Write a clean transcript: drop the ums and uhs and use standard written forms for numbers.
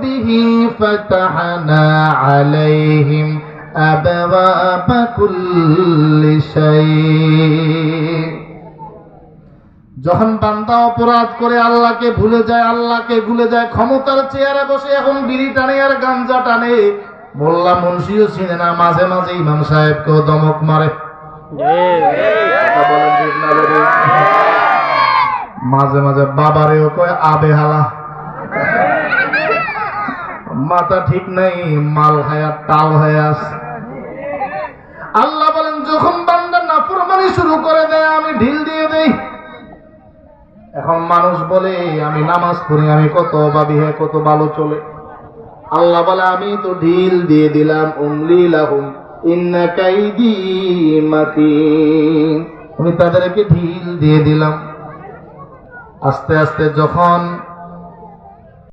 به فتحنا عليهم أبواب كل شيء। যখন বান্দা অপরাধ করে আল্লাহকে ভুলে যায়, ক্ষমতার চেয়ারে বসে এখন বিড়ি টানে আর গাঞ্জা টানে, মোল্লা মুন্সিও চিনে না, মাঝে মাঝে ইমাম সাহেবকেও দমক মারে। মাঝে মাঝে বাবারেও কয় আবেহালা, মাথা ঠিক নাই, মাল খায়া তাল হয়ে আছে। আল্লাহ বলেন যখন বান্দা নাফরমানি শুরু করে দেয় আমি ঢিল দিয়ে দেই। এখন মানুষ বলে আমি নামাজ পড়ি, আমি কত ভাবি হ্যাঁ কত ভালো চলে। আল্লাহ বলে আমি তো ঢিল দিয়ে দিলাম, উমলি লাহুম ইন্না কাইদি মাতিন, আমি তাদেরকে ঢিল দিয়ে দিলাম। আস্তে আস্তে যখন